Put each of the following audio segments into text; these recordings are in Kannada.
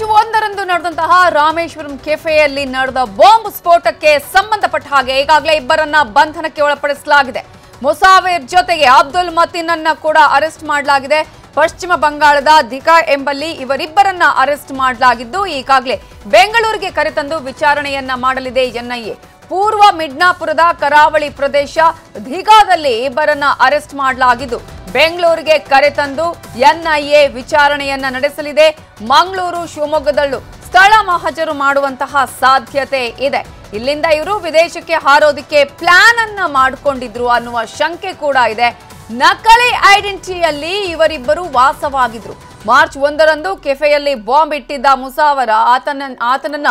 ಮಾರ್ಚ್ 1ರಂದು ನಡೆದಂತಹ ರಾಮೇಶ್ವರಂ ಕೆಫೆಯಲ್ಲಿ ನಡೆದ ಬಾಂಬ್ ಸ್ಫೋಟಕ್ಕೆ ಸಂಬಂಧಪಟ್ಟ ಹಾಗೆ ಈಗಾಗಲೇ ಇಬ್ಬರನ್ನ ಬಂಧನಕ್ಕೆ ಒಳಪಡಿಸಲಾಗಿದೆ. ಮುಸಾವಿರ್ ಜೊತೆಗೆ ಅಬ್ದುಲ್ ಮತೀನ್ ಅನ್ನ ಕೂಡ ಅರೆಸ್ಟ್ ಮಾಡಲಾಗಿದೆ. ಪಶ್ಚಿಮ ಬಂಗಾಳದ ದಿಘಾ ಎಂಬಲ್ಲಿ ಇವರಿಬ್ಬರನ್ನ ಅರೆಸ್ಟ್ ಮಾಡಲಾಗಿದ್ದು ಈಗಾಗಲೇ ಬೆಂಗಳೂರಿಗೆ ಕರೆತಂದು ವಿಚಾರಣೆಯನ್ನ ಮಾಡಲಿದೆ ಎನ್ಐಎ. ಪೂರ್ವ ಮಿಡ್ನಾಪುರದ ಕರಾವಳಿ ಪ್ರದೇಶ ದಿಘಾದಲ್ಲಿ ಇಬ್ಬರನ್ನ ಅರೆಸ್ಟ್ ಮಾಡಲಾಗಿದ್ದು ಬೆಂಗಳೂರಿಗೆ ಕರೆತಂದು ಎನ್ಐಎ ವಿಚಾರಣೆಯನ್ನ ನಡೆಸಲಿದೆ. ಮಂಗಳೂರು, ಶಿವಮೊಗ್ಗದಲ್ಲೂ ಸ್ಥಳ ಮಹಜರು ಮಾಡುವಂತಹ ಸಾಧ್ಯತೆ ಇದೆ. ಇಲ್ಲಿಂದ ಇವರು ವಿದೇಶಕ್ಕೆ ಹಾರೋದಕ್ಕೆ ಪ್ಲಾನ್ ಅನ್ನ ಮಾಡಿಕೊಂಡಿದ್ರು ಅನ್ನುವ ಶಂಕೆ ಕೂಡ ಇದೆ. ನಕಲಿ ಐಡೆಂಟಿಟಿಯಲ್ಲಿ ಇವರಿಬ್ಬರು ವಾಸವಾಗಿದ್ರು. ಮಾರ್ಚ್ 1ರಂದು ಕೆಫೆಯಲ್ಲಿ ಬಾಂಬ್ ಇಟ್ಟಿದ್ದ ಮುಸಾವರ ಆತನನ್ನ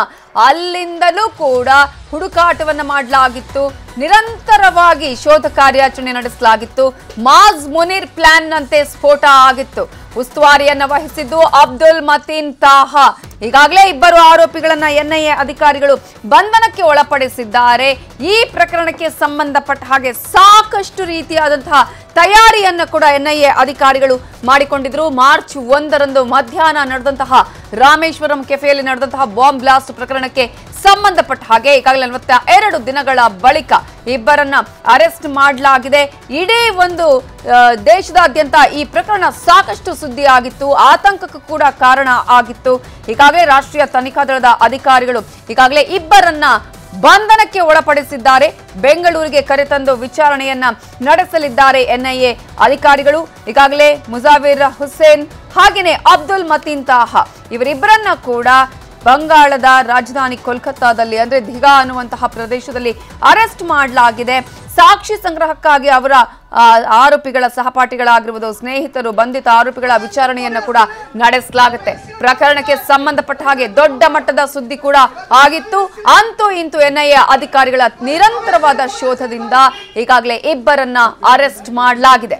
ಅಲ್ಲಿಂದಲೂ ಕೂಡ ಹುಡುಕಾಟವನ್ನ ಮಾಡಲಾಗಿತ್ತು. ನಿರಂತರವಾಗಿ ಶೋಧ ಕಾರ್ಯಾಚರಣೆ ನಡೆಸಲಾಗಿತ್ತು. ಮಾಜ್ ಮುನೀರ್ ಪ್ಲಾನ್ ನಂತೆ ಸ್ಫೋಟ ಆಗಿತ್ತು. ಉಸ್ತುವಾರಿಯನ್ನ ವಹಿಸಿದ್ದು ಅಬ್ದುಲ್ ಮತೀನ್ ತಾಹಾ. ಈಗಾಗಲೇ ಇಬ್ಬರು ಆರೋಪಿಗಳನ್ನ ಎನ್ಐಎ ಅಧಿಕಾರಿಗಳು ಬಂಧನಕ್ಕೆ ಒಳಪಡಿಸಿದ್ದಾರೆ. ಈ ಪ್ರಕರಣಕ್ಕೆ ಸಂಬಂಧಪಟ್ಟ ಹಾಗೆ ಸಾಕಷ್ಟು ರೀತಿಯಾದಂತಹ ತಯಾರಿಯನ್ನ ಕೂಡ ಎನ್ಐಎ ಅಧಿಕಾರಿಗಳು ಮಾಡಿಕೊಂಡಿದ್ರು. ಮಾರ್ಚ್ 1ರಂದು ಮಧ್ಯಾಹ್ನ ನಡೆದಂತಹ ರಾಮೇಶ್ವರಂ ಕೆಫೆಯಲ್ಲಿ ನಡೆದಂತಹ ಬಾಂಬ್ ಬ್ಲಾಸ್ಟ್ ಪ್ರಕರಣಕ್ಕೆ ಸಂಬಂಧಪಟ್ಟ ಹಾಗೆ ಈಗಾಗಲೇ 42 ದಿನಗಳ ಬಳಿಕ ಇಬ್ಬರನ್ನ ಅರೆಸ್ಟ್ ಮಾಡಲಾಗಿದೆ. ಇಡೀ ಒಂದು ದೇಶದಾದ್ಯಂತ ಈ ಪ್ರಕರಣ ಸಾಕಷ್ಟು ಸುದ್ದಿ ಆಗಿತ್ತು, ಆತಂಕಕ್ಕೂ ಕೂಡ ಕಾರಣ ಆಗಿತ್ತು. ಈಗಾಗಲೇ ರಾಷ್ಟ್ರೀಯ ತನಿಖಾ ದಳದ ಅಧಿಕಾರಿಗಳು ಈಗಾಗಲೇ ಇಬ್ಬರನ್ನ ಬಂಧನಕ್ಕೆ ಒಳಪಡಿಸಿದ್ದಾರೆ. ಬೆಂಗಳೂರಿಗೆ ಕರೆತಂದು ವಿಚಾರಣೆಯನ್ನ ನಡೆಸಲಿದ್ದಾರೆ ಎನ್ಐಎ ಅಧಿಕಾರಿಗಳು. ಈಗಾಗಲೇ ಮುಸಾವಿರ್ ಹುಸೇನ್ ಹಾಗೆಯೇ ಅಬ್ದುಲ್ ಮತೀನ್ ತಾಹಾ ಇವರಿಬ್ಬರನ್ನ ಕೂಡ ಬಂಗಾಳದ ರಾಜಧಾನಿ ಕೋಲ್ಕತ್ತಾದಲ್ಲಿ ಅಂದ್ರೆ ದಿಘಾ ಅನ್ನುವಂತಹ ಪ್ರದೇಶದಲ್ಲಿ ಅರೆಸ್ಟ್ ಮಾಡಲಾಗಿದೆ. ಸಾಕ್ಷಿ ಸಂಗ್ರಹಕ್ಕಾಗಿ ಅವರ ಆರೋಪಿಗಳ ಸಹಪಾಠಿಗಳಾಗಿರುವುದು ಸ್ನೇಹಿತರು, ಬಂಧಿತ ಆರೋಪಿಗಳ ವಿಚಾರಣೆಯನ್ನ ಕೂಡ ನಡೆಸಲಾಗುತ್ತೆ. ಪ್ರಕರಣಕ್ಕೆ ಸಂಬಂಧಪಟ್ಟ ಹಾಗೆ ದೊಡ್ಡ ಮಟ್ಟದ ಸುದ್ದಿ ಕೂಡ ಆಗಿತ್ತು. ಅಂತೂ ಇಂತೂ ಎನ್ಐಎ ಅಧಿಕಾರಿಗಳ ನಿರಂತರವಾದ ಶೋಧದಿಂದ ಈಗಾಗಲೇ ಇಬ್ಬರನ್ನ ಅರೆಸ್ಟ್ ಮಾಡಲಾಗಿದೆ.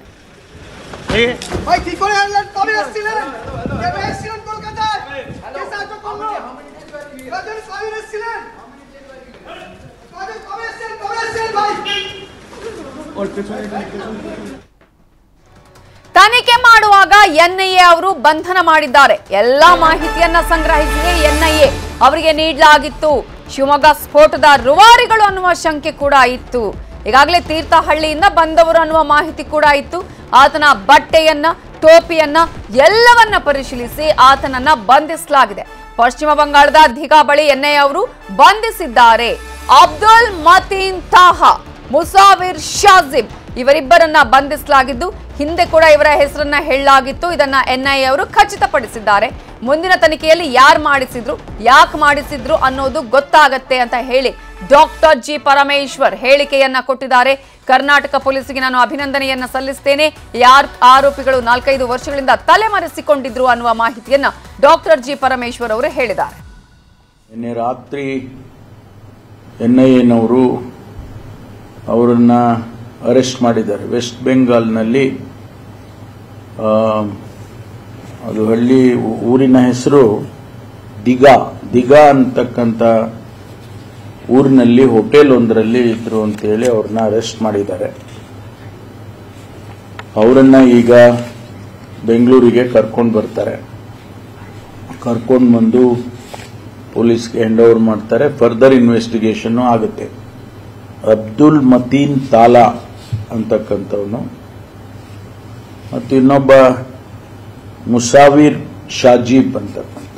ತನಿಖೆ ಮಾಡುವಾಗ ಎನ್ಐಎ ಅವರು ಬಂಧನ ಮಾಡಿದ್ದಾರೆ. ಎಲ್ಲಾ ಮಾಹಿತಿಯನ್ನ ಸಂಗ್ರಹಿಸಿ ಎನ್ಐಎ ಅವರಿಗೆ ನೀಡಲಾಗಿತ್ತು. ಶಿವಮೊಗ್ಗ ಸ್ಫೋಟದ ರೂವಾರಿಗಳು ಅನ್ನುವ ಶಂಕೆ ಕೂಡ ಇತ್ತು. ಈಗಾಗಲೇ ತೀರ್ಥಹಳ್ಳಿಯಿಂದ ಬಂದವರು ಅನ್ನುವ ಮಾಹಿತಿ ಕೂಡ ಇತ್ತು. ಆತನ ಬಟ್ಟೆಯನ್ನ, ಟೋಪಿಯನ್ನ ಎಲ್ಲವನ್ನ ಪರಿಶೀಲಿಸಿ ಆತನನ್ನ ಬಂಧಿಸಲಾಗಿದೆ. ಪಶ್ಚಿಮ ಬಂಗಾಳದ ದಿಘಾ ಬಳಿ ಎನ್ಐಎ ಅವರು ಬಂಧಿಸಿದ್ದಾರೆ. ಅಬ್ದುಲ್ ಮತೀನ್ ತಾಹಾ, ಮುಸಾವಿರ್ ಶಾಜಿಬ್ ಇವರಿಬ್ಬರನ್ನ ಬಂಧಿಸಲಾಗಿದ್ದು ಹಿಂದೆ ಕೂಡ ಇವರ ಹೆಸರನ್ನ ಹೇಳಲಾಗಿತ್ತು. ಇದನ್ನ ಎನ್ಐಎ ಅವರು ಖಚಿತಪಡಿಸಿದ್ದಾರೆ. ಮುಂದಿನ ತನಿಖೆಯಲ್ಲಿ ಯಾರು ಮಾಡಿಸಿದ್ರು, ಯಾಕೆ ಮಾಡಿಸಿದ್ರು ಅನ್ನೋದು ಗೊತ್ತಾಗತ್ತೆ ಅಂತ ಹೇಳಿ ಡಾಕ್ಟರ್ ಜಿ ಪರಮೇಶ್ವರ್ ಹೇಳಿಕೆಯನ್ನ ಕೊಟ್ಟಿದ್ದಾರೆ. ಕರ್ನಾಟಕ ಪೊಲೀಸರಿಗೆ ನಾನು ಅಭಿನಂದನೆಯನ್ನ ಸಲ್ಲಿಸ್ತೇನೆ. ಯಾರು ಆರೋಪಿಗಳು 4-5 ವರ್ಷಗಳಿಂದ ತಲೆಮರೆಸಿಕೊಂಡಿದ್ರು ಅನ್ನುವ ಮಾಹಿತಿಯನ್ನ ಡಾಕ್ಟರ್ ಜಿ ಪರಮೇಶ್ವರ್ ಅವರು ಹೇಳಿದ್ದಾರೆ. ನಿನ್ನೆ ರಾತ್ರಿ ಎನ್ಐಎನವರು ಅವರನ್ನ ಅರೆಸ್ಟ್ ಮಾಡಿದ್ದಾರೆ. ವೆಸ್ಟ್ ಬೆಂಗಾಲ್ನಲ್ಲಿ ಅದು ಹಳ್ಳಿ ಊರಿನ ಹೆಸರು ದಿಘಾ ಅಂತಕ್ಕಂಥ ಊರಿನಲ್ಲಿ ಹೋಟೆಲ್ ಒಂದರಲ್ಲಿ ಇದ್ರು ಅಂತೇಳಿ ಅವ್ರನ್ನ ಅರೆಸ್ಟ್ ಮಾಡಿದ್ದಾರೆ. ಅವರನ್ನ ಈಗ ಬೆಂಗಳೂರಿಗೆ ಕರ್ಕೊಂಡು ಬರ್ತಾರೆ. ಕರ್ಕೊಂಡು ಬಂದು ಪೊಲೀಸ್ಗೆ ಹ್ಯಾಂಡ್ ಓವರ್ ಮಾಡ್ತಾರೆ. ಫರ್ದರ್ ಇನ್ವೆಸ್ಟಿಗೇಷನ್ ಆಗುತ್ತೆ. ಅಬ್ದುಲ್ ಮತೀನ್ ತಾಲಾ ಅಂತಕ್ಕಂಥವನು ಮತ್ತು ಇನ್ನೊಬ್ಬ ಮುಸಾವಿರ್ ಶಾಜೀಬ್ ಅಂತಕ್ಕಂಥ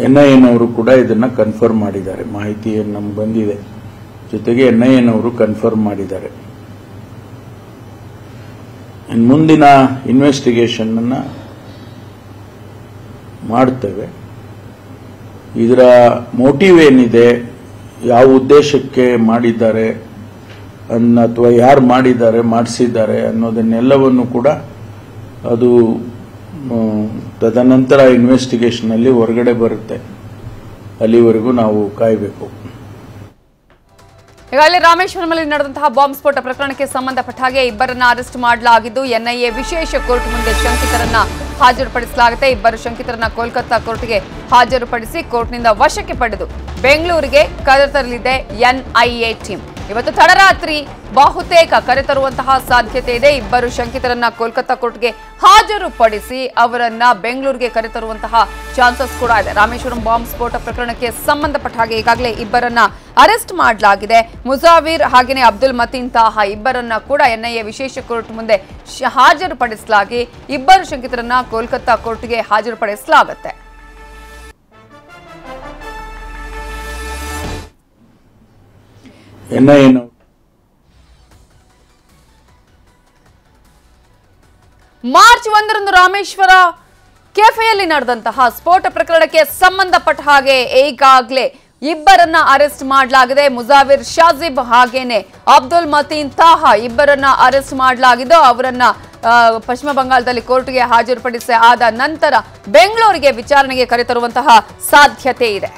ಎನ್ಐಎನವರು ಕೂಡ ಇದನ್ನ ಕನ್ಫರ್ಮ್ ಮಾಡಿದ್ದಾರೆ. ಮಾಹಿತಿ ನಮ್ಗೆ ಬಂದಿದೆ. ಜೊತೆಗೆ ಎನ್ಐಎನವರು ಕನ್ಫರ್ಮ್ ಮಾಡಿದ್ದಾರೆ. ಮುಂದಿನ ಇನ್ವೆಸ್ಟಿಗೇಷನ್ ಅನ್ನ ಮಾಡ್ತೇವೆ. ಇದರ ಮೋಟಿವ್ ಏನಿದೆ, ಯಾವ ಉದ್ದೇಶಕ್ಕೆ ಮಾಡಿದ್ದಾರೆ ಅಥವಾ ಯಾರು ಮಾಡಿಸಿದ್ದಾರೆ ಅನ್ನೋದನ್ನೆಲ್ಲವನ್ನು ಕೂಡ ಅದು ತದನಂತರ ಇನ್ವೆಸ್ಟಿಗೇಷನ್ ಅಲ್ಲಿ ಹೊರಗಡೆ ಬರುತ್ತೆ. ಅಲ್ಲಿವರೆಗೂ ನಾವು ಕಾಯಬೇಕು. ಈಗಾಗಲೇ ರಾಮೇಶ್ವರಮಲ್ಲಿ ನಡೆದಂತಹ ಬಾಂಬ್ ಸ್ಫೋಟ ಪ್ರಕರಣಕ್ಕೆ ಸಂಬಂಧಪಟ್ಟ ಹಾಗೆ ಇಬ್ಬರನ್ನ ಅರೆಸ್ಟ್ ಮಾಡಲಾಗಿದ್ದು ಎನ್ಐಎ ವಿಶೇಷ ಕೋರ್ಟ್ ಮುಂದೆ ಶಂಕಿತರನ್ನ ಹಾಜರುಪಡಿಸಲಾಗುತ್ತೆ. ಇಬ್ಬರು ಶಂಕಿತರನ್ನ ಕೋಲ್ಕತ್ತಾ ಕೋರ್ಟ್ಗೆ ಹಾಜರುಪಡಿಸಿ ಕೋರ್ಟ್ನಿಂದ ವಶಕ್ಕೆ ಪಡೆದು ಬೆಂಗಳೂರಿಗೆ ಕರೆತರಲಿದೆ ಎನ್ಐಎ ಟೀಮ್. ಇವತ್ತು ತಡರಾತ್ರಿ ಬಹುತೇಕ ಕರೆತರುವಂತಹ ಸಾಧ್ಯತೆ ಇದೆ. ಇಬ್ಬರು ಶಂಕಿತರನ್ನ ಕೋಲ್ಕತ್ತಾ ಕೋರ್ಟ್ಗೆ ಹಾಜರುಪಡಿಸಿ ಅವರನ್ನ ಬೆಂಗಳೂರಿಗೆ ಕರೆತರುವಂತಹ ಚಾನ್ಸಸ್ ಕೂಡ ಇದೆ. ರಾಮೇಶ್ವರಂ ಬಾಂಬ್ ಸ್ಫೋಟ ಪ್ರಕರಣಕ್ಕೆ ಸಂಬಂಧಪಟ್ಟ ಹಾಗೆ ಈಗಾಗಲೇ ಇಬ್ಬರನ್ನ ಅರೆಸ್ಟ್ ಮಾಡಲಾಗಿದೆ. ಮುಜಾವಿರ್ ಹಾಗೆಯೇ ಅಬ್ದುಲ್ ಮತೀನ್ ತಾಹಾ ಇಬ್ಬರನ್ನ ಕೂಡ ಎನ್ಐಎ ವಿಶೇಷ ಕೋರ್ಟ್ ಮುಂದೆ ಹಾಜರುಪಡಿಸಲಾಗಿ ಇಬ್ಬರು ಶಂಕಿತರನ್ನ ಕೋಲ್ಕತ್ತಾ ಕೋರ್ಟ್ಗೆ ಹಾಜರುಪಡಿಸಲಾಗುತ್ತೆ. ಮಾರ್ಚ್ 1ರಂದು ರಾಮೇಶ್ವರ ಕೆಫೆಯಲ್ಲಿ ನಡೆದಂತಹ ಸ್ಫೋಟ ಪ್ರಕರಣಕ್ಕೆ ಸಂಬಂಧಪಟ್ಟ ಹಾಗೆ ಈಗಾಗಲೇ ಇಬ್ಬರನ್ನ ಅರೆಸ್ಟ್ ಮಾಡಲಾಗಿದೆ. ಮುಜಾವಿರ್ ಶಾಜಿಬ್ ಹಾಗೇನೆ ಅಬ್ದುಲ್ ಮತೀನ್ ತಾಹಾ ಇಬ್ಬರನ್ನ ಅರೆಸ್ಟ್ ಮಾಡಲಾಗಿದ್ದು ಅವರನ್ನ ಪಶ್ಚಿಮ ಬಂಗಾಳದಲ್ಲಿ ಕೋರ್ಟ್ಗೆ ಹಾಜರುಪಡಿಸಿ ಆದ ನಂತರ ಬೆಂಗಳೂರಿಗೆ ವಿಚಾರಣೆಗೆ ಕರೆತರುವಂತಹ ಸಾಧ್ಯತೆ ಇದೆ.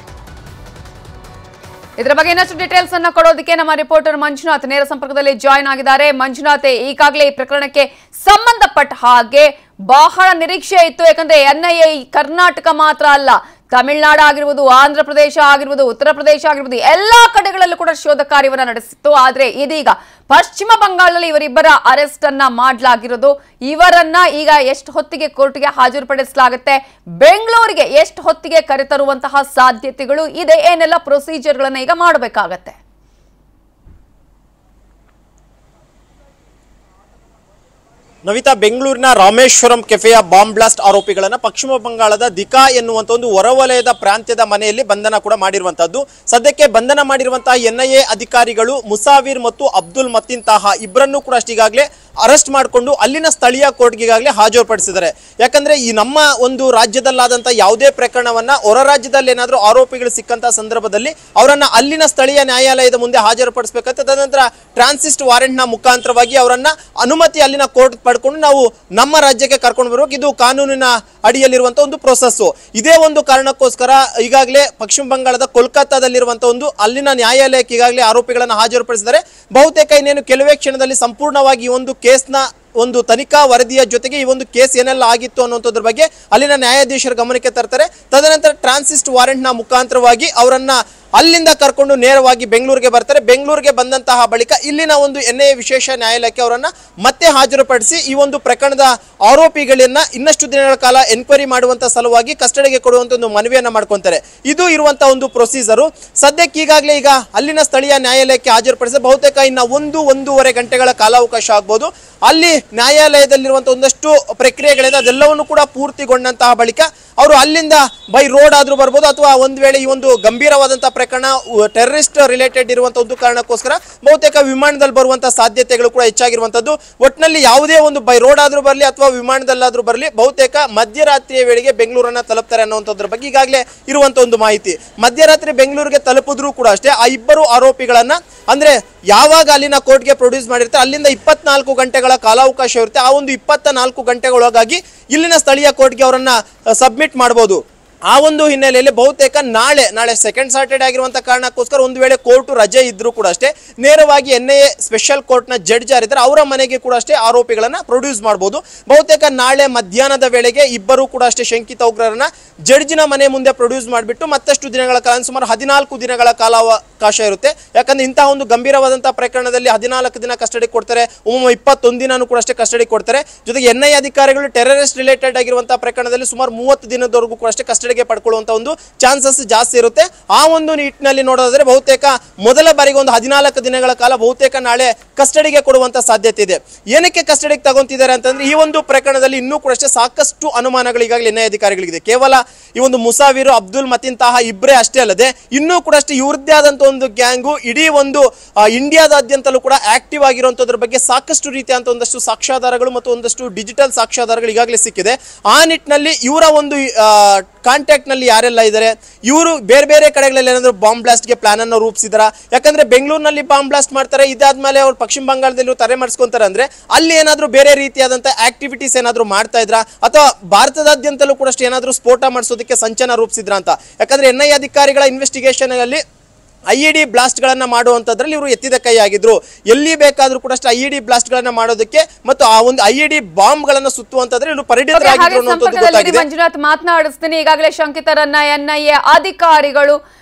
ಇದರ ಬಗ್ಗೆ ಇನ್ನಷ್ಟು ಡೀಟೇಲ್ಸ್ ಅನ್ನು ಕೊಡೋದಕ್ಕೆ ನಮ್ಮ ರಿಪೋರ್ಟರ್ ಮಂಜುನಾಥ್ ನೇರ ಸಂಪರ್ಕದಲ್ಲಿ ಜಾಯಿನ್ ಆಗಿದ್ದಾರೆ. ಮಂಜುನಾಥ್, ಈಗಾಗಲೇ ಈ ಪ್ರಕರಣಕ್ಕೆ ಸಂಬಂಧಪಟ್ಟ ಹಾಗೆ ಬಹಳ ನಿರೀಕ್ಷೆ ಇತ್ತು. ಯಾಕಂದ್ರೆ ಎನ್ಐಎ ಕರ್ನಾಟಕ ಮಾತ್ರ ಅಲ್ಲ, ತಮಿಳುನಾಡು ಆಗಿರ್ಬೋದು, ಆಂಧ್ರ ಪ್ರದೇಶ ಆಗಿರ್ಬೋದು, ಉತ್ತರ ಪ್ರದೇಶ ಆಗಿರ್ಬೋದು, ಎಲ್ಲಾ ಕಡೆಗಳಲ್ಲೂ ಕೂಡ ಶೋಧ ಕಾರ್ಯವನ್ನ ನಡೆಸಿತ್ತು. ಆದ್ರೆ ಇದೀಗ ಪಶ್ಚಿಮ ಬಂಗಾಳದಲ್ಲಿ ಇವರಿಬ್ಬರ ಅರೆಸ್ಟ್ ಅನ್ನ ಮಾಡಲಾಗಿರೋದು. ಇವರನ್ನ ಈಗ ಎಷ್ಟು ಹೊತ್ತಿಗೆ ಕೋರ್ಟ್ಗೆ ಹಾಜರುಪಡಿಸಲಾಗುತ್ತೆ, ಬೆಂಗಳೂರಿಗೆ ಎಷ್ಟು ಹೊತ್ತಿಗೆ ಕರೆತರುವಂತಹ ಸಾಧ್ಯತೆಗಳು ಇದೆ, ಏನೆಲ್ಲ ಪ್ರೊಸೀಜರ್ಗಳನ್ನ ಈಗ ಮಾಡಬೇಕಾಗತ್ತೆ? ನವಿತಾ, ಬೆಂಗಳೂರಿನ ರಾಮೇಶ್ವರಂ ಕೆಫೆಯ ಬಾಂಬ್ ಬ್ಲಾಸ್ಟ್ ಆರೋಪಿಗಳನ್ನ ಪಶ್ಚಿಮ ಬಂಗಾಳದ ದಿಕಾ ಎನ್ನುವಂತ ಒಂದು ಹೊರವಲಯದ ಪ್ರಾಂತ್ಯದ ಮನೆಯಲ್ಲಿ ಬಂಧನ ಕೂಡ ಮಾಡಿರುವಂತದ್ದು. ಸದ್ಯಕ್ಕೆ ಬಂಧನ ಮಾಡಿರುವಂತಹ ಎನ್ಐಎ ಅಧಿಕಾರಿಗಳು ಮುಸಾವಿರ್ ಮತ್ತು ಅಬ್ದುಲ್ ಮತೀನ್ ತಾಹಾ ಇಬ್ಬರನ್ನೂ ಕೂಡ ಈಗಾಗಲೇ ಅರೆಸ್ಟ್ ಮಾಡಿಕೊಂಡು ಅಲ್ಲಿನ ಸ್ಥಳೀಯ ಕೋರ್ಟ್ಗೆ ಈಗಾಗಲೇ ಹಾಜರುಪಡಿಸಿದ್ದಾರೆ. ಯಾಕಂದ್ರೆ ಈ ನಮ್ಮ ಒಂದು ರಾಜ್ಯದಲ್ಲಾದಂತಹ ಯಾವುದೇ ಪ್ರಕರಣವನ್ನ ಹೊರ ರಾಜ್ಯದಲ್ಲಿ ಏನಾದರೂ ಆರೋಪಿಗಳು ಸಿಕ್ಕಂತಹ ಸಂದರ್ಭದಲ್ಲಿ ಅವರನ್ನ ಅಲ್ಲಿನ ಸ್ಥಳೀಯ ನ್ಯಾಯಾಲಯದ ಮುಂದೆ ಹಾಜರುಪಡಿಸಬೇಕಂತ, ತದನಂತರ ಟ್ರಾನ್ಸಿಸ್ಟ್ ವಾರೆಂಟ್ ನ ಮುಖಾಂತರವಾಗಿ ಅವರನ್ನ ಅನುಮತಿ ಅಲ್ಲಿನ ಕೋರ್ಟ್ ಪಡ್ಕೊಂಡು ನಾವು ನಮ್ಮ ರಾಜ್ಯಕ್ಕೆ ಕರ್ಕೊಂಡು ಬರಬೇಕು. ಇದು ಕಾನೂನಿನ ಅಡಿಯಲ್ಲಿರುವಂತಹ ಒಂದು ಪ್ರೊಸೆಸ್. ಇದೇ ಒಂದು ಕಾರಣಕ್ಕೋಸ್ಕರ ಈಗಾಗಲೇ ಪಶ್ಚಿಮ ಬಂಗಾಳದ ಕೋಲ್ಕತ್ತಾದಲ್ಲಿರುವಂತಹ ಒಂದು ಅಲ್ಲಿನ ನ್ಯಾಯಾಲಯಕ್ಕೆ ಈಗಾಗಲೇ ಆರೋಪಿಗಳನ್ನು ಹಾಜರುಪಡಿಸಿದ್ದಾರೆ. ಬಹುತೇಕ ಇನ್ನೇನು ಕೆಲವೇ ಕ್ಷಣದಲ್ಲಿ ಸಂಪೂರ್ಣವಾಗಿ ಈ ಒಂದು ಕೇಸ್ನ ಒಂದು ತನಿಖಾ ವರದಿಯ ಜೊತೆಗೆ ಈ ಒಂದು ಕೇಸ್ ಏನೆಲ್ಲ ಆಗಿತ್ತು ಅನ್ನುವಂಥದ್ರ ಬಗ್ಗೆ ಅಲ್ಲಿನ ನ್ಯಾಯಾಧೀಶರ ಗಮನಕ್ಕೆ ತರ್ತಾರೆ. ತದನಂತರ ಟ್ರಾನ್ಸಿಸ್ಟ್ ವಾರೆಂಟ್ ನ ಮುಖಾಂತರವಾಗಿ ಅವರನ್ನ ಅಲ್ಲಿಂದ ಕರ್ಕೊಂಡು ನೇರವಾಗಿ ಬೆಂಗಳೂರಿಗೆ ಬರ್ತಾರೆ. ಬೆಂಗಳೂರಿಗೆ ಬಂದಂತಹ ಬಳಿಕ ಇಲ್ಲಿನ ಒಂದು ಎನ್ಐಎ ವಿಶೇಷ ನ್ಯಾಯಾಲಯಕ್ಕೆ ಅವರನ್ನ ಮತ್ತೆ ಹಾಜರುಪಡಿಸಿ ಈ ಒಂದು ಪ್ರಕರಣದ ಆರೋಪಿಗಳನ್ನ ಇನ್ನಷ್ಟು ದಿನಗಳ ಕಾಲ ಎನ್ಕ್ವೈರಿ ಮಾಡುವಂತ ಸಲುವಾಗಿ ಕಸ್ಟಡಿಗೆ ಕೊಡುವಂತ ಒಂದು ಮನವಿಯನ್ನ ಮಾಡ್ಕೊಂತಾರೆ. ಇದು ಇರುವಂತಹ ಒಂದು ಪ್ರೊಸೀಜರು. ಸದ್ಯಕ್ಕೆ ಈಗಾಗಲೇ ಈಗ ಅಲ್ಲಿನ ಸ್ಥಳೀಯ ನ್ಯಾಯಾಲಯಕ್ಕೆ ಹಾಜರುಪಡಿಸಿ ಬಹುತೇಕ ಇನ್ನ ಒಂದೂವರೆ ಗಂಟೆಗಳ ಕಾಲಾವಕಾಶ ಆಗ್ಬೋದು. ಅಲ್ಲಿ ನ್ಯಾಯಾಲಯದಲ್ಲಿರುವಂತಹ ಒಂದಷ್ಟು ಪ್ರಕ್ರಿಯೆಗಳಿದೆ, ಅದೆಲ್ಲವನ್ನು ಕೂಡ ಪೂರ್ತಿಗೊಂಡಂತಹ ಬಳಿಕ ಅವರು ಅಲ್ಲಿಂದ ಬೈ ರೋಡ್ ಆದ್ರೂ ಬರ್ಬೋದು, ಅಥವಾ ಒಂದ್ ವೇಳೆ ಈ ಒಂದು ಗಂಭೀರವಾದಂತಹ ಪ್ರಕರಣ ಟೆರರಿಸ್ಟ್ ರಿಲೇಟೆಡ್ ಇರುವಂತಹ ಒಂದು ಕಾರಣಕ್ಕೋಸ್ಕರ ಬಹುತೇಕ ವಿಮಾನದಲ್ಲಿ ಬರುವಂತಹ ಸಾಧ್ಯತೆಗಳು ಕೂಡ ಹೆಚ್ಚಾಗಿರುವಂತದ್ದು. ಒಟ್ಟಿನಲ್ಲಿ ಯಾವುದೇ ಒಂದು ಬೈ ರೋಡ್ ಆದ್ರೂ ಬರಲಿ ಅಥವಾ ವಿಮಾನದಲ್ಲಾದ್ರೂ ಬರಲಿ ಬಹುತೇಕ ಮಧ್ಯರಾತ್ರಿಯ ವೇಳೆಗೆ ಬೆಂಗಳೂರನ್ನ ತಲುಪ್ತಾರೆ ಅನ್ನುವಂಥದ್ರ ಬಗ್ಗೆ ಈಗಾಗಲೇ ಇರುವಂತಹ ಒಂದು ಮಾಹಿತಿ. ಮಧ್ಯರಾತ್ರಿ ಬೆಂಗಳೂರಿಗೆ ತಲುಪಿದ್ರು ಕೂಡ ಅಷ್ಟೇ ಆ ಇಬ್ಬರು ಆರೋಪಿಗಳನ್ನ ಅಂದ್ರೆ ಯಾವಾಗ ಅಲ್ಲಿನ ಕೋರ್ಟ್ಗೆ ಪ್ರೊಡ್ಯೂಸ್ ಮಾಡಿರ್ತಾರೆ ಅಲ್ಲಿಂದ 24 ಗಂಟೆಗಳ ಕಾಲಾವಕಾಶ ಇರುತ್ತೆ. ಆ ಒಂದು 24 ಗಂಟೆಗಳೊಳಗಾಗಿ ಇಲ್ಲಿನ ಸ್ಥಳೀಯ ಕೋರ್ಟ್ಗೆ ಅವರನ್ನ ಸಬ್ಮಿಟ್ ಮಾಡಬಹುದು. ಆ ಒಂದು ಹಿನ್ನೆಲೆಯಲ್ಲಿ ಬಹುತೇಕ ನಾಳೆ ಸೆಕೆಂಡ್ ಸಾಟರ್ಡೆ ಆಗಿರುವಂತಹ ಕಾರಣಕ್ಕೋಸ್ಕರ ಒಂದು ವೇಳೆ ಕೋರ್ಟ್ ರಜೆ ಇದ್ರೂ ಕೂಡ ಅಷ್ಟೇ ನೇರವಾಗಿ ಎನ್ಐಎ ಸ್ಪೆಷಲ್ ಕೋರ್ಟ್ ನ ಜಡ್ಜ್ ಯಾರಿದ್ದಾರೆ ಅವರ ಮನೆಗೆ ಕೂಡ ಅಷ್ಟೇ ಆರೋಪಿಗಳನ್ನ ಪ್ರೊಡ್ಯೂಸ್ ಮಾಡಬಹುದು. ಬಹುತೇಕ ನಾಳೆ ಮಧ್ಯಾಹ್ನದ ವೇಳೆಗೆ ಇಬ್ಬರು ಕೂಡ ಅಷ್ಟೇ ಶಂಕಿತ ಉಗ್ರರನ್ನ ಜಡ್ಜಿನ ಮನೆ ಮುಂದೆ ಪ್ರೊಡ್ಯೂಸ್ ಮಾಡಿಬಿಟ್ಟು ಮತ್ತಷ್ಟು ದಿನಗಳ ಕಾಲ, ಸುಮಾರು 14 ದಿನಗಳ ಕಾಲಾವಕಾಶ ಇರುತ್ತೆ. ಯಾಕಂದ್ರೆ ಇಂತಹ ಒಂದು ಗಂಭೀರವಾದಂತಹ ಪ್ರಕರಣದಲ್ಲಿ 14 ದಿನ ಕಸ್ಟಡಿ ಕೊಡ್ತಾರೆ, 21 ದಿನನೂ ಕೂಡ ಅಷ್ಟೇ ಕಸ್ಟಡಿ ಕೊಡ್ತಾರೆ. ಜೊತೆಗೆ ಎನ್ಐಎ ಅಧಿಕಾರಿಗಳು ಟೆರರಿಸ್ಟ್ ರಿಲೇಟೆಡ್ ಆಗಿರುವಂತಹ ಪ್ರಕರಣದಲ್ಲಿ ಸುಮಾರು 30 ದಿನದವರೆಗೂ ಕೂಡ ಅಷ್ಟೇ ಕಸ್ಟಡಿ ಪಡ್ಕೊಳ್ಳುವಂತ ಒಂದು ಚಾನ್ಸಸ್ ಜಾಸ್ತಿ ಇರುತ್ತೆ. ಆ ಒಂದು ನಿಟ್ಟಿನಲ್ಲಿ ನೋಡೋದಾದ್ರೆ ಬಹುತೇಕ ಮೊದಲ ಬಾರಿಗೆ ಒಂದು 14 ದಿನಗಳ ಕಾಲ ಬಹುತೇಕ ನಾಳೆ ಕಸ್ಟಡಿಗೆ ಕೊಡುವಂತ ಸಾಧ್ಯತೆ ಇದೆ. ಏನಕ್ಕೆ ಕಸ್ಟಡಿಗೆ ತಗೊಂತಿದ್ದಾರೆ ಅಂತಂದ್ರೆ ಈ ಒಂದು ಪ್ರಕರಣದಲ್ಲಿ ಇನ್ನೂ ಕೂಡ ಅಷ್ಟೇ ಸಾಕಷ್ಟು ಅನುಮಾನಗಳು ಈಗಾಗಲೇ ಎನ್ಐಎ ಅಧಿಕಾರಿಗಳಿದೆ. ಕೇವಲ ಈ ಒಂದು ಮುಸಾವಿರ್ ಅಬ್ದುಲ್ ಮತೀನ್ ತಾಹಾ ಇಬ್ಬರೇ ಅಷ್ಟೇ ಅಲ್ಲದೆ ಇನ್ನೂ ಕೂಡ ಅಷ್ಟೇ ಇವ್ರದ್ದೇ ಆದಂತ ಒಂದು ಗ್ಯಾಂಗು ಇಡೀ ಒಂದು ಇಂಡಿಯಾದಾದ್ಯಂತಲೂ ಕೂಡ ಆಕ್ಟಿವ್ ಆಗಿರುವಂತದ್ರ ಬಗ್ಗೆ ಸಾಕಷ್ಟು ರೀತಿಯಾದಂತ ಒಂದಷ್ಟು ಸಾಕ್ಷ್ಯಾಧಾರಗಳು ಮತ್ತು ಒಂದಷ್ಟು ಡಿಜಿಟಲ್ ಸಾಕ್ಷ್ಯಾಧಾರಗಳು ಈಗಾಗಲೇ ಸಿಕ್ಕಿದೆ. ಆ ನಿಟ್ಟಿನಲ್ಲಿ ಇವರ ಒಂದು ಕಾಂಟ್ಯಾಕ್ಟ್ ನಲ್ಲಿ ಯಾರೆಲ್ಲ ಇದ್ದಾರೆ, ಇವರು ಬೇರೆ ಬೇರೆ ಕಡೆಗಳಲ್ಲಿ ಏನಾದ್ರು ಬಾಂಬ್ ಬ್ಲಾಸ್ಟ್ ಗೆ ಪ್ಲಾನ್ ಅನ್ನು ರೂಪಿಸಿದ್ರ. ಯಾಕಂದ್ರೆ ಬೆಂಗಳೂರಿನಲ್ಲಿ ಬಾಂಬ್ ಬ್ಲಾಸ್ಟ್ ಮಾಡ್ತಾರೆ, ಇದಾದ್ಮೇಲೆ ಅವ್ರು ಪಶ್ಚಿಮ ಬಂಗಾಳದಲ್ಲಿ ತರೆ ಮಾಡಿಸ್ಕೊಂತಾರೆ ಅಂದ್ರೆ ಅಲ್ಲಿ ಏನಾದ್ರು ಬೇರೆ ರೀತಿಯಾದಂತಹ ಆಕ್ಟಿವಿಟೀಸ್ ಏನಾದ್ರು ಮಾಡ್ತಾ ಇದ್ರ ಅಥವಾ ಭಾರತದಾದ್ಯಂತಲೂ ಕೂಡ ಅಷ್ಟೇ ಏನಾದ್ರು ಸ್ಫೋಟ ಮಾಡಿಸೋದಕ್ಕೆ ಸಂಚನ ರೂಪಿಸಿದ್ರ ಅಂತ. ಯಾಕಂದ್ರೆ ಎನ್ಐಎ ಅಧಿಕಾರಿಗಳ ಇನ್ವೆಸ್ಟಿಗೇಷನ್ ಅಲ್ಲಿ ಐಇಡಿ ಬ್ಲಾಸ್ಟ್ ಗಳನ್ನ ಮಾಡುವಂತದ್ರಲ್ಲಿ ಇವರು ಎತ್ತಿದ ಕೈ ಆಗಿದ್ರು. ಎಲ್ಲಿ ಬೇಕಾದ್ರೂ ಕೂಡ ಅಷ್ಟೇ ಐಇಡಿ ಬ್ಲಾಸ್ಟ್ ಗಳನ್ನ ಮಾಡೋದಕ್ಕೆ ಮತ್ತು ಆ ಒಂದು ಐಇಡಿ ಬಾಂಬ್ ಗಳನ್ನ ಸುತ್ತುವಂತದ್ರೆ ಇವರು ಪರಿಣಿತರಾಗಿದ್ರು ಅನ್ನೋದು ಗೊತ್ತಾಗಿದೆ. ಮಂಜುನಾಥ್ ಮಾತನಾಡಿಸ್ತೀನಿ. ಈಗಾಗಲೇ ಶಂಕಿತರನ್ನ ಎನ್ಐಎ ಅಧಿಕಾರಿಗಳು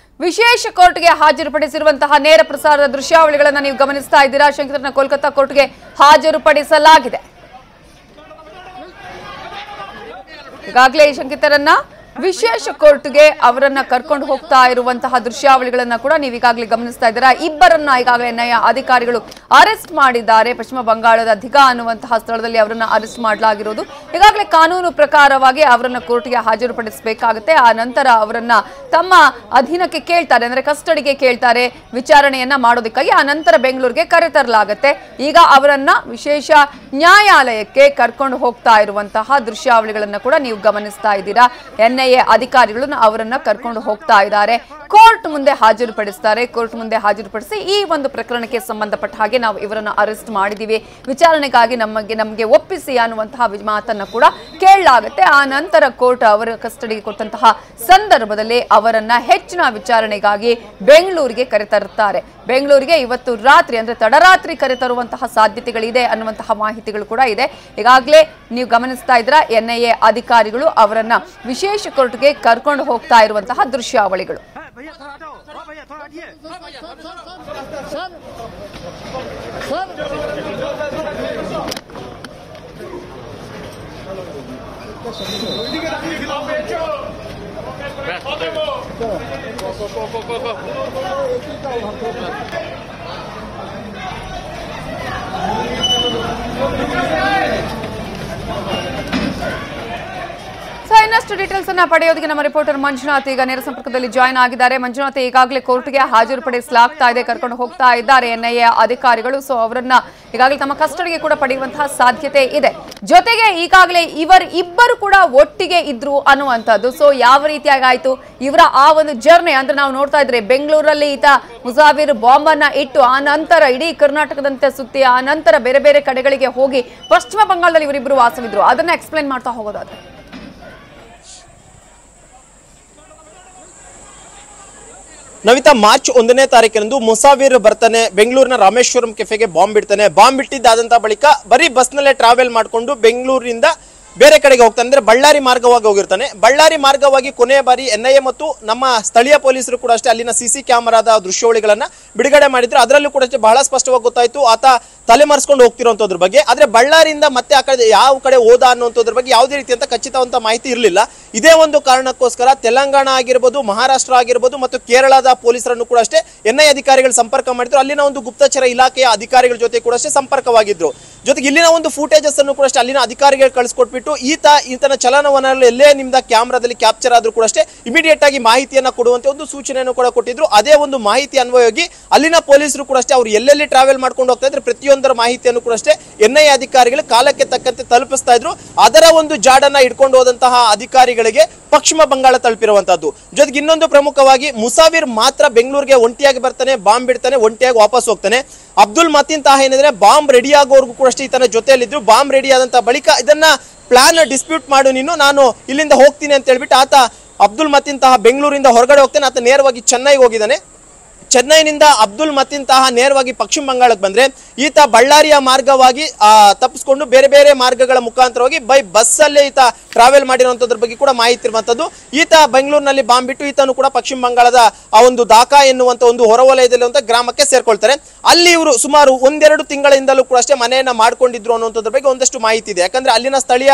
ವಿಶೇಷ ಕೋರ್ಟ್ಗೆ ಹಾಜರುಪಡಿಸಿರುವಂತಹ ನೇರ ಪ್ರಸಾರದ ದೃಶ್ಯಾವಳಿಗಳನ್ನು ನೀವು ಗಮನಿಸ್ತಾ ಇದ್ದೀರಾ. ಶಂಕಿತರನ್ನ ಕೋಲ್ಕತ್ತಾ ಕೋರ್ಟ್ಗೆ ಹಾಜರುಪಡಿಸಲಾಗಿದೆ. ಈಗಾಗಲೇ ಶಂಕಿತರನ್ನ ವಿಶೇಷ ಕೋರ್ಟ್ಗೆ ಅವರನ್ನ ಕರ್ಕೊಂಡು ಹೋಗ್ತಾ ಇರುವಂತಹ ದೃಶ್ಯಾವಳಿಗಳನ್ನ ಕೂಡ ನೀವು ಈಗಾಗಲೇ ಗಮನಿಸ್ತಾ ಇದ್ದೀರಾ. ಇಬ್ಬರನ್ನ ಈಗಾಗಲೇ ನ್ಯಾಯ ಅಧಿಕಾರಿಗಳು ಅರೆಸ್ಟ್ ಮಾಡಿದ್ದಾರೆ. ಪಶ್ಚಿಮ ಬಂಗಾಳದ ದಿಘಾ ಅನ್ನುವಂತಹ ಸ್ಥಳದಲ್ಲಿ ಅವರನ್ನ ಅರೆಸ್ಟ್ ಮಾಡಲಾಗಿರೋದು. ಈಗಾಗಲೇ ಕಾನೂನು ಪ್ರಕಾರವಾಗಿ ಅವರನ್ನ ಕೋರ್ಟ್ಗೆ ಹಾಜರುಪಡಿಸಬೇಕಾಗುತ್ತೆ. ಆ ನಂತರ ಅವರನ್ನ ತಮ್ಮ ಅಧೀನಕ್ಕೆ ಕೇಳ್ತಾರೆ, ಅಂದ್ರೆ ಕಸ್ಟಡಿಗೆ ಕೇಳ್ತಾರೆ ವಿಚಾರಣೆಯನ್ನ ಮಾಡೋದಕ್ಕಾಗಿ. ಆ ನಂತರ ಬೆಂಗಳೂರಿಗೆ ಕರೆತರಲಾಗುತ್ತೆ. ಈಗ ಅವರನ್ನ ವಿಶೇಷ ನ್ಯಾಯಾಲಯಕ್ಕೆ ಕರ್ಕೊಂಡು ಹೋಗ್ತಾ ಇರುವಂತಹ ದೃಶ್ಯಾವಳಿಗಳನ್ನ ಕೂಡ ನೀವು ಗಮನಿಸ್ತಾ ಇದ್ದೀರಾ. NIA ಅಧಿಕಾರಿಗಳು ಅವರನ್ನ ಕರ್ಕೊಂಡು ಹೋಗ್ತಾ ಇದ್ದಾರೆ. ಕೋರ್ಟ್ ಮುಂದೆ ಹಾಜರುಪಡಿಸ್ತಾರೆ. ಕೋರ್ಟ್ ಮುಂದೆ ಹಾಜರುಪಡಿಸಿ ಈ ಒಂದು ಪ್ರಕರಣಕ್ಕೆ ಸಂಬಂಧಪಟ್ಟ ಹಾಗೆ ನಾವು ಇವರನ್ನ ಅರೆಸ್ಟ್ ಮಾಡಿದೀವಿ, ವಿಚಾರಣೆಗಾಗಿ ನಮಗೆ ಒಪ್ಪಿಸಿ ಅನ್ನುವಂತಹ ಮಾತನ್ನ ಕೂಡ ಕೇಳಲಾಗುತ್ತೆ. ಆ ನಂತರ ಕೋರ್ಟ್ ಅವರ ಕಸ್ಟಡಿಗೆ ಕೊಟ್ಟಂತಹ ಸಂದರ್ಭದಲ್ಲಿ ಅವರನ್ನ ಹೆಚ್ಚಿನ ವಿಚಾರಣೆಗಾಗಿ ಬೆಂಗಳೂರಿಗೆ ಕರೆತರುತ್ತಾರೆ. ಬೆಂಗಳೂರಿಗೆ ಇವತ್ತು ರಾತ್ರಿ ಅಂದ್ರೆ ತಡರಾತ್ರಿ ಕರೆತರುವಂತಹ ಸಾಧ್ಯತೆಗಳಿದೆ ಅನ್ನುವಂತಹ ಮಾಹಿತಿಗಳು ಕೂಡ ಇದೆ. ಈಗಾಗಲೇ ನೀವು ಗಮನಿಸ್ತಾ ಇದ್ದೀರಾ NIA ಅಧಿಕಾರಿಗಳು ಅವರನ್ನ ವಿಶೇಷ ಕೋರ್ಟ್ಗೆ ಕರ್ಕೊಂಡು ಹೋಗ್ತಾ ಇರುವಂತಹ ದೃಶ್ಯಾವಳಿಗಳು. ಇನ್ನಷ್ಟು ಡೀಟೇಲ್ಸ್ ಅನ್ನ ಪಡೆಯೋದಕ್ಕೆ ನಮ್ಮ ರಿಪೋರ್ಟರ್ ಮಂಜುನಾಥ್ ಈಗ ನೇರ ಸಂಪರ್ಕದಲ್ಲಿ ಜಾಯ್ನ್ ಆಗಿದ್ದಾರೆ. ಮಂಜುನಾಥ್, ಈಗಾಗಲೇ ಕೋರ್ಟ್ಗೆ ಹಾಜರುಪಡಿಸಲಾಗ್ತಾ ಇದೆ, ಕರ್ಕೊಂಡು ಹೋಗ್ತಾ ಇದ್ದಾರೆ NIA ಅಧಿಕಾರಿಗಳು. ಸೊ ಅವರನ್ನ ಈಗಾಗಲೇ ತಮ್ಮ ಕಸ್ಟಡಿಗೆ ಕೂಡ ಪಡೆಯುವಂತಹ ಸಾಧ್ಯತೆ ಇದೆ. ಜೊತೆಗೆ ಈಗಾಗಲೇ ಇಬ್ಬರು ಕೂಡ ಒಟ್ಟಿಗೆ ಇದ್ರು ಅನ್ನುವಂಥದ್ದು. ಸೊ ಯಾವ ರೀತಿಯಾಗಿ ಆಯ್ತು ಇವರ ಆ ಒಂದು ಜರ್ನಿ ಅಂದ್ರೆ ನಾವು ನೋಡ್ತಾ ಇದ್ರೆ ಬೆಂಗಳೂರಲ್ಲಿ ಈತ ಮುಸಾವಿರ್ ಬಾಂಬ್ ಅನ್ನ ಇಟ್ಟು ಆ ನಂತರ ಇಡೀ ಕರ್ನಾಟಕದಂತೆ ಸುತ್ತಿ ಆ ನಂತರ ಬೇರೆ ಬೇರೆ ಕಡೆಗಳಿಗೆ ಹೋಗಿ ಪಶ್ಚಿಮ ಬಂಗಾಳದಲ್ಲಿ ಇವರಿಬ್ಬರು ವಾಸವಿದ್ರು. ಅದನ್ನ ಎಕ್ಸ್ಪ್ಲೈನ್ ಮಾಡ್ತಾ ಹೋಗೋದಾದ್ರೆ ನವಿತಾ, ಮಾರ್ಚ್ 1ನೇ ತಾರೀಕಿನಂದು ಮುಸಾವಿರ್ ಬರ್ತಾನೆ, ಬೆಂಗಳೂರಿನ ರಾಮೇಶ್ವರಂ ಕೆಫೆಗೆ ಬಾಂಬ್ ಇಡ್ತಾನೆ. ಬಾಂಬ್ ಇಟ್ಟಿದ್ದಾದಂತ ಬಳಿಕ ಬರೀ ಬಸ್ನಲ್ಲೇ ಟ್ರಾವೆಲ್ ಮಾಡಿಕೊಂಡು ಬೆಂಗಳೂರಿನಿಂದ ಬೇರೆ ಕಡೆಗೆ ಹೋಗ್ತಾನೆ, ಅಂದ್ರೆ ಬಳ್ಳಾರಿ ಮಾರ್ಗವಾಗಿ ಹೋಗಿರ್ತಾನೆ. ಬಳ್ಳಾರಿ ಮಾರ್ಗವಾಗಿ ಕೊನೆಯ ಬಾರಿ NIA ಮತ್ತು ನಮ್ಮ ಸ್ಥಳೀಯ ಪೊಲೀಸರು ಕೂಡ ಅಷ್ಟೇ ಅಲ್ಲಿನ CC ಕ್ಯಾಮೆರಾದ ದೃಶ್ಯಾವಳಿಗಳನ್ನ ಬಿಡುಗಡೆ ಮಾಡಿದ್ರು. ಅದರಲ್ಲೂ ಕೂಡ ಅಷ್ಟೇ ಬಹಳ ಸ್ಪಷ್ಟವಾಗಿ ಗೊತ್ತಾಯ್ತು ಆತ ತಲೆಮರೆಸ್ಕೊಂಡು ಹೋಗ್ತಿರೋಂಥದ್ರ ಬಗ್ಗೆ. ಆದ್ರೆ ಬಳ್ಳಾರಿಯಿಂದ ಮತ್ತೆ ಆ ಕಡೆ ಯಾವ ಕಡೆ ಹೋದ ಅನ್ನೋದ್ರ ಬಗ್ಗೆ ಯಾವುದೇ ರೀತಿಯಂತ ಖಚಿತವಂತ ಮಾಹಿತಿ ಇರಲಿಲ್ಲ. ಇದೇ ಒಂದು ಕಾರಣಕ್ಕೋಸ್ಕರ ತೆಲಂಗಾಣ ಆಗಿರ್ಬೋದು, ಮಹಾರಾಷ್ಟ್ರ ಆಗಿರ್ಬೋದು ಮತ್ತು ಕೇರಳದ ಪೊಲೀಸರನ್ನು ಕೂಡ ಅಷ್ಟೇ NIA ಅಧಿಕಾರಿಗಳು ಸಂಪರ್ಕ ಮಾಡಿದ್ರು. ಅಲ್ಲಿನ ಒಂದು ಗುಪ್ತಚರ ಇಲಾಖೆಯ ಅಧಿಕಾರಿಗಳ ಜೊತೆ ಕೂಡ ಅಷ್ಟೇ ಸಂಪರ್ಕವಾಗಿದ್ರು. ಜೊತೆಗೆ ಇಲ್ಲಿನ ಒಂದು ಫೂಟೇಜಸ್ ಅನ್ನು ಕೂಡ ಅಷ್ಟೇ ಅಲ್ಲಿನ ಅಧಿಕಾರಿಗಳು ಕಳಿಸ್ಕೊಟ್ಬಿಟ್ಟು ಈತನ ಚಲನವಲನ ಎಲ್ಲೇ ನಿಮ್ದ ಕ್ಯಾಮ್ರಾದಲ್ಲಿ ಕ್ಯಾಪ್ಚರ್ ಆದ್ರೂ ಕೂಡ ಅಷ್ಟೇ ಇಮಿಡಿಯೇಟ್ ಆಗಿ ಮಾಹಿತಿಯನ್ನ ಕೊಡುವಂತೆ ಒಂದು ಸೂಚನೆಯನ್ನು ಕೂಡ ಕೊಟ್ಟಿದ್ರು. ಅದೇ ಒಂದು ಮಾಹಿತಿ ಅನ್ವಯವಾಗಿ ಅಲ್ಲಿನ ಪೊಲೀಸರು ಕೂಡ ಅಷ್ಟೇ ಅವ್ರು ಎಲ್ಲೆಲ್ಲಿ ಟ್ರಾವೆಲ್ ಮಾಡ್ಕೊಂಡು ಹೋಗ್ತಾ ಇದ್ರೆ ಪ್ರತಿಯೊಂದರ ಮಾಹಿತಿಯನ್ನು ಕೂಡ ಅಷ್ಟೇ NIA ಅಧಿಕಾರಿಗಳು ಕಾಲಕ್ಕೆ ತಕ್ಕಂತೆ ತಲುಪಿಸ್ತಾ ಇದ್ರು. ಅದರ ಒಂದು ಜಾಡನ್ನ ಇಟ್ಕೊಂಡು ಹೋದಂತಹ ಅಧಿಕಾರಿಗಳಿಗೆ ಪಶ್ಚಿಮ ಬಂಗಾಳ ತಲುಪಿರುವಂತದ್ದು. ಜೊತೆಗೆ ಇನ್ನೊಂದು ಪ್ರಮುಖವಾಗಿ ಮುಸಾವಿರ್ ಮಾತ್ರ ಬೆಂಗಳೂರಿಗೆ ಒಂಟಿಯಾಗಿ ಬರ್ತಾನೆ, ಬಾಂಬ್ ಬಿಡ್ತಾನೆ, ಒಂಟಿಯಾಗಿ ವಾಪಸ್ ಹೋಗ್ತಾನೆ. ಅಬ್ದುಲ್ ಮತೀನ್ ತಾಹ ಏನಿದ್ರೆ ಬಾಂಬ್ ರೆಡಿ ಆಗೋವರೆಗೂ ಕೂಡ ಅಷ್ಟೇ ಈತನ ಜೊತೆಯಲ್ಲಿದ್ರು. ಬಾಂಬ್ ರೆಡಿ ಆದಂತ ಬಳಿಕ ಇದನ್ನ ಪ್ಲಾನ್ ಡಿಸ್ಪ್ಯೂಟ್ ಮಾಡು, ನೀನು ನಾನು ಇಲ್ಲಿಂದ ಹೋಗ್ತೀನಿ ಅಂತ ಹೇಳ್ಬಿಟ್ಟು ಆತ ಅಬ್ದುಲ್ ಮತೀನ್ ತಾಹ ಬೆಂಗಳೂರಿಂದ ಹೊರಗಡೆ ಹೋಗ್ತಾನೆ. ಆತ ನೇರವಾಗಿ ಚೆನ್ನೈಗೆ ಹೋಗಿದ್ದಾನೆ. ಚೆನ್ನೈನಿಂದ ಅಬ್ದುಲ್ ಮತೀನ್ ತಾಹ ನೇರವಾಗಿ ಪಶ್ಚಿಮ ಬಂಗಾಳಕ್ಕೆ ಬಂದ್ರೆ ಈತ ಬಳ್ಳಾರಿಯ ಮಾರ್ಗವಾಗಿ ತಪ್ಪಿಸ್ಕೊಂಡು ಬೇರೆ ಬೇರೆ ಮಾರ್ಗಗಳ ಮುಖಾಂತರವಾಗಿ ಬೈ ಬಸ್ ಅಲ್ಲೇ ಈತ ಟ್ರಾವೆಲ್ ಮಾಡಿರುವಂತದ್ರ ಬಗ್ಗೆ ಕೂಡ ಮಾಹಿತಿ ಇರುವಂತದ್ದು. ಈತ ಬೆಂಗಳೂರಿನಲ್ಲಿ ಬಾಂಬ್ ಬಿಟ್ಟು ಈತನು ಕೂಡ ಪಶ್ಚಿಮ ಬಂಗಾಳದ ಆ ಒಂದು ದಾಕಾ ಎನ್ನುವಂತ ಒಂದು ಹೊರವಲಯದಲ್ಲಿ ಗ್ರಾಮಕ್ಕೆ ಸೇರ್ಕೊಳ್ತಾರೆ. ಅಲ್ಲಿ ಇವರು ಸುಮಾರು 1-2 ತಿಂಗಳಿಂದಲೂ ಕೂಡ ಅಷ್ಟೇ ಮನೆಯನ್ನ ಮಾಡ್ಕೊಂಡಿದ್ರು ಅನ್ನುವಂಥದ್ರ ಬಗ್ಗೆ ಒಂದಷ್ಟು ಮಾಹಿತಿ ಇದೆ. ಯಾಕಂದ್ರೆ ಅಲ್ಲಿನ ಸ್ಥಳೀಯ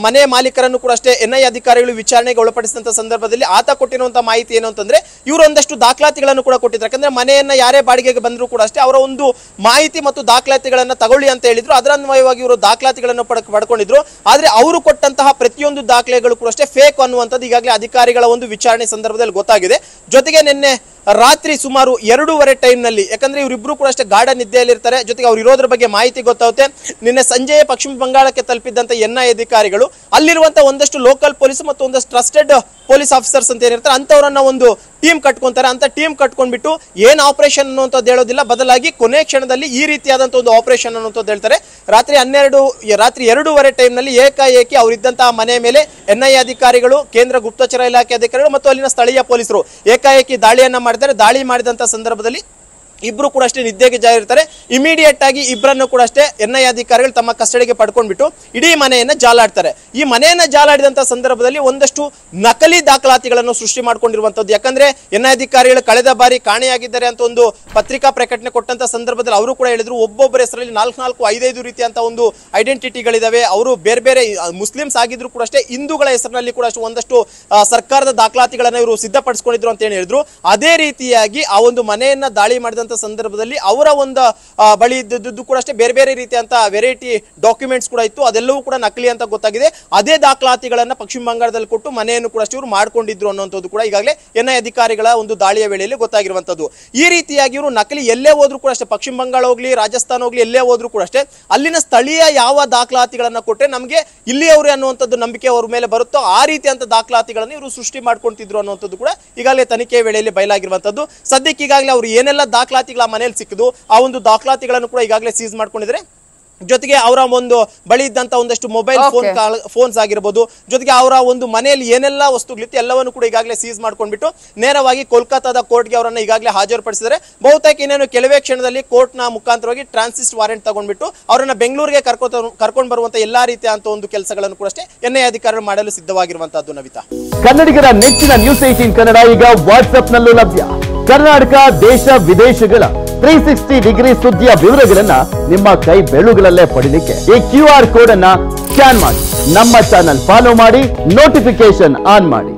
ಮನೆ ಮಾಲೀಕರನ್ನು ಕೂಡ ಅಷ್ಟೇ NIA ಅಧಿಕಾರಿಗಳು ವಿಚಾರಣೆಗೆ ಒಳಪಡಿಸಿದಂತ ಸಂದರ್ಭದಲ್ಲಿ ಆತ ಕೊಟ್ಟಿರುವಂತಹ ಮಾಹಿತಿ ಏನು ಅಂತಂದ್ರೆ ಇವರು ಒಂದಷ್ಟು ದಾಖಲಾತಿಗಳನ್ನು ಕೂಡ ಕೊಟ್ಟಿದ್ರು. ಯಾಕಂದ್ರೆ ಮನೆಯನ್ನ ಯಾರೇ ಬಾಡಿಗೆಗೆ ಬಂದರೂ ಕೂಡ ಅಷ್ಟೇ ಅವರ ಒಂದು ಮಾಹಿತಿ ಮತ್ತು ದಾಖಲಾತಿಗಳನ್ನ ತಗೊಳ್ಳಿ ಅಂತ ಹೇಳಿದ್ರು. ಅದರ ಅನ್ವಯವಾಗಿ ಇವರು ದಾಖಲಾತಿಗಳನ್ನು ಪಡ್ಕೊಂಡಿದ್ರು. ಆದ್ರೆ ಅವರು ಕೊಟ್ಟಂತಹ ಪ್ರತಿಯೊಂದು ದಾಖಲೆಗಳು ಕೂಡ ಅಷ್ಟೇ ಫೇಕ್ ಅನ್ನುವಂಥದ್ದು ಈಗಾಗಲೇ ಅಧಿಕಾರಿಗಳ ಒಂದು ವಿಚಾರಣೆ ಸಂದರ್ಭದಲ್ಲಿ ಗೊತ್ತಾಗಿದೆ. ಜೊತೆಗೆ ನಿನ್ನೆ ರಾತ್ರಿ ಸುಮಾರು 2:15 ಟೈಮ್ನಲ್ಲಿ, ಯಾಕಂದ್ರೆ ಇವರಿಬ್ರು ಕೂಡ ಅಷ್ಟೇ ಗಾಢ ನಿದ್ದೆಯಲ್ಲಿ ಇರ್ತಾರೆ, ಜೊತೆಗೆ ಅವ್ರು ಇರೋದ್ರ ಬಗ್ಗೆ ಮಾಹಿತಿ ಗೊತ್ತಾಗುತ್ತೆ. ನಿನ್ನೆ ಸಂಜೆ ಪಶ್ಚಿಮ ಬಂಗಾಳಕ್ಕೆ ತಲುಪಿದ್ದಂತ NIA ಅಧಿಕಾರಿಗಳು ಅಲ್ಲಿರುವಂತಹ ಒಂದಷ್ಟು ಲೋಕಲ್ ಪೊಲೀಸ್ ಮತ್ತು ಒಂದಷ್ಟು ಟ್ರಸ್ಟೆಡ್ ಪೊಲೀಸ್ ಆಫೀಸರ್ಸ್ ಅಂತ ಏನಿರ್ತಾರೆ ಅಂತವರನ್ನ ಒಂದು ಟೀಮ್ ಕಟ್ಕೊಂತಾರೆ. ಅಂತ ಟೀಮ್ ಕಟ್ಕೊಂಡ್ಬಿಟ್ಟು ಏನ್ ಆಪರೇಷನ್ ಅನ್ನುವಂಥದ್ದು ಹೇಳೋದಿಲ್ಲ, ಬದಲಾಗಿ ಕೊನೆ ಕ್ಷಣದಲ್ಲಿ ಈ ರೀತಿಯಾದಂತಹ ಒಂದು ಆಪರೇಷನ್ ಅನ್ನುವಂಥದ್ದು ಹೇಳ್ತಾರೆ. ರಾತ್ರಿ 2:15 ಟೈಮ್ನಲ್ಲಿ ಏಕಾಏಕಿ ಅವರಿದ್ದಂತಹ ಮನೆ ಮೇಲೆ NIA ಅಧಿಕಾರಿಗಳು, ಕೇಂದ್ರ ಗುಪ್ತಚರ ಇಲಾಖೆ ಅಧಿಕಾರಿಗಳು ಮತ್ತು ಅಲ್ಲಿನ ಸ್ಥಳೀಯ ಪೊಲೀಸರು ಏಕಾಏಕಿ ದಾಳಿಯನ್ನ ಮಾಡಿದ್ದಾರೆ. ದಾಳಿ ಮಾಡಿದಂತ ಸಂದರ್ಭದಲ್ಲಿ ಇಬ್ರು ಕೂಡ ಅಷ್ಟೇ ನಿದ್ದೆಗೆ ಜಾರಿರ್ತಾರೆ. ಇಮಿಡಿಯೇಟ್ ಆಗಿ ಇಬ್ಬರನ್ನು ಕೂಡ ಅಷ್ಟೇ NIA ಅಧಿಕಾರಿಗಳು ತಮ್ಮ ಕಸ್ಟಡಿಗೆ ಪಡ್ಕೊಂಡ್ಬಿಟ್ಟು ಇಡೀ ಮನೆಯನ್ನ ಜಾಲಾಡ್ತಾರೆ. ಈ ಮನೆಯನ್ನ ಜಾಲಾಡಿದಂತ ಸಂದರ್ಭದಲ್ಲಿ ಒಂದಷ್ಟು ನಕಲಿ ದಾಖಲಾತಿಗಳನ್ನು ಸೃಷ್ಟಿ ಮಾಡ್ಕೊಂಡಿರುವಂತದ್ದು. ಯಾಕಂದ್ರೆ NIA ಅಧಿಕಾರಿಗಳು ಕಳೆದ ಬಾರಿ ಕಾಣೆಯಾಗಿದ್ದಾರೆ ಅಂತ ಒಂದು ಪತ್ರಿಕಾ ಪ್ರಕಟಣೆ ಕೊಟ್ಟಂತ ಸಂದರ್ಭದಲ್ಲಿ ಅವರು ಕೂಡ ಹೇಳಿದ್ರು ಒಬ್ಬೊಬ್ಬರ ಹೆಸರಲ್ಲಿ 4-5 ರೀತಿಯಂತ ಒಂದು ಐಡೆಂಟಿಟಿಗಳಿದಾವೆ. ಅವರು ಬೇರೆ ಬೇರೆ ಮುಸ್ಲಿಮ್ಸ್ ಆಗಿದ್ರು ಕೂಡ ಅಷ್ಟೇ ಹಿಂದೂಗಳ ಹೆಸರಿನಲ್ಲಿ ಕೂಡ ಅಷ್ಟು ಒಂದಷ್ಟು ಸರ್ಕಾರದ ದಾಖಲಾತಿಗಳನ್ನ ಇವರು ಸಿದ್ಧಪಡಿಸಿಕೊಂಡಿದ್ರು ಅಂತ ಹೇಳಿದ್ರು. ಅದೇ ರೀತಿಯಾಗಿ ಆ ಒಂದು ಮನೆಯನ್ನ ದಾಳಿ ಮಾಡಿದಂತ ಸಂದರ್ಭದಲ್ಲಿ ಅವರ ಒಂದು ಬಳಿ ಇದ್ದದ್ದು ಕೂಡ ಅಷ್ಟೇ ಬೇರೆ ಬೇರೆ ರೀತಿಯಂತ ವೆರೈಟಿ ಡಾಕ್ಯುಮೆಂಟ್ಸ್ ಕೂಡ ಇತ್ತು. ಅದೆಲ್ಲವೂ ಕೂಡ ನಕಲಿ ಅಂತ ಗೊತ್ತಾಗಿದೆ. ಅದೇ ದಾಖಲಾತಿಗಳನ್ನ ಪಶ್ಚಿಮ ಬಂಗಾಳದಲ್ಲಿ ಕೊಟ್ಟು ಮನೆಯನ್ನು ಕೂಡ ಅಷ್ಟೇ ಇವರು ಮಾಡ್ಕೊಂಡಿದ್ರು ಅನ್ನುವಂಥದ್ದು ಕೂಡ ಈಗಾಗಲೇ NIA ಅಧಿಕಾರಿಗಳ ಒಂದು ದಾಳಿಯ ವೇಳೆಯಲ್ಲಿ ಗೊತ್ತಾಗಿರುವಂತದ್ದು. ಈ ರೀತಿಯಾಗಿ ಇವರು ನಕಲಿ ಎಲ್ಲೇ ಹೋದ್ರು ಕೂಡ ಅಷ್ಟೇ, ಪಶ್ಚಿಮ ಬಂಗಾಳ ಹೋಗ್ಲಿ ರಾಜಸ್ಥಾನ ಹೋಗ್ಲಿ ಎಲ್ಲೇ ಹೋದ್ರು ಕೂಡ ಅಷ್ಟೇ, ಅಲ್ಲಿನ ಸ್ಥಳೀಯ ಯಾವ ದಾಖಲಾತಿಗಳನ್ನ ಕೊಟ್ಟರೆ ನಮಗೆ ಇಲ್ಲಿಯವರು ಅನ್ನುವಂಥದ್ದು ನಂಬಿಕೆ ಅವ್ರ ಮೇಲೆ ಬರುತ್ತೋ ಆ ರೀತಿಯಂತ ದಾಖಲಾತಿಗಳನ್ನು ಇವರು ಸೃಷ್ಟಿ ಮಾಡ್ಕೊಂತಿದ್ರು ಅನ್ನುವಂಥದ್ದು ಕೂಡ ಈಗಾಗಲೇ ತನಿಖೆ ವೇಳೆಯಲ್ಲಿ ಬಯಲಾಗಿರುವಂತದ್ದು. ಸದ್ಯಕ್ಕೆ ಈಗಾಗಲೇ ಅವರು ಏನೆಲ್ಲ ದಾಖಲಾತಿಗಳ ಮನೆಯಲ್ಲಿ ಸಿಕ್ಕಿದ್ದು ಆ ಒಂದು ದಾಖಲಾತಿಗಳನ್ನು ಕೂಡ ಈಗಾಗಲೇ ಸೀಸ್ ಮಾಡ್ಕೊಂಡಿದ್ದಾರೆ. ಜೊತೆಗೆ ಅವರ ಒಂದು ಬಳಿ ಇದ್ದಂತ ಒಂದಷ್ಟು ಮೊಬೈಲ್ ಫೋನ್ಸ್ ಆಗಿರಬಹುದು, ಜೊತೆಗೆ ಅವರ ಒಂದು ಮನೆಯಲ್ಲಿ ಏನೆಲ್ಲ ವಸ್ತುಗಳಿತ್ತು ಎಲ್ಲವನ್ನು ಕೂಡ ಈಗಾಗಲೇ ಸೀಸ್ ಮಾಡ್ಕೊಂಡ್ಬಿಟ್ಟು ನೇರವಾಗಿ ಕೋಲ್ಕತ್ತಾದ ಕೋರ್ಟ್ಗೆ ಅವರನ್ನ ಈಗಾಗಲೇ ಹಾಜರುಪಡಿಸಿದ್ದಾರೆ. ಬಹುತೇಕ ಇನ್ನೇನು ಕೆಲವೇ ಕ್ಷಣದಲ್ಲಿ ಕೋರ್ಟ್ನ ಮುಖಾಂತರವಾಗಿ ಟ್ರಾನ್ಸಿಸ್ಟ್ ವಾರೆಂಟ್ ತಗೊಂಡ್ಬಿಟ್ಟು ಅವರನ್ನ ಬೆಂಗಳೂರಿಗೆ ಕರ್ಕೊಂಡು ಬರುವಂತ ಎಲ್ಲಾ ರೀತಿಯ ಅಂತ ಒಂದು ಕೆಲಸಗಳನ್ನು ಕೂಡ ಅಷ್ಟೇ NIA ಅಧಿಕಾರಿಗಳು ಮಾಡಲು ಸಿದ್ಧವಾಗಿರುವಂತದ್ದು. ನವಿತಾ, ಕನ್ನಡಿಗರ ನೆಚ್ಚಿನ ನ್ಯೂಸ್ 18 ಕನ್ನಡ ಈಗ ವಾಟ್ಸ್ಆಪ್ ನಲ್ಲೂ ಲಭ್ಯ. ಕರ್ನಾಟಕ ದೇಶ ವಿದೇಶಗಳ 360 ಡಿಗ್ರಿ ಸುದ್ದಿಯ ವಿವರಗಳನ್ನ ನಿಮ್ಮ ಕೈ ಬೆಳುಗಳಲ್ಲೇ ಪಡಿಲಿಕ್ಕೆ ಈ QR ಕೋಡ್ ಅನ್ನ ಸ್ಕ್ಯಾನ್ ಮಾಡಿ, ನಮ್ಮ ಚಾನಲ್ ಫಾಲೋ ಮಾಡಿ, ನೋಟಿಫಿಕೇಶನ್ ಆನ್ ಮಾಡಿ.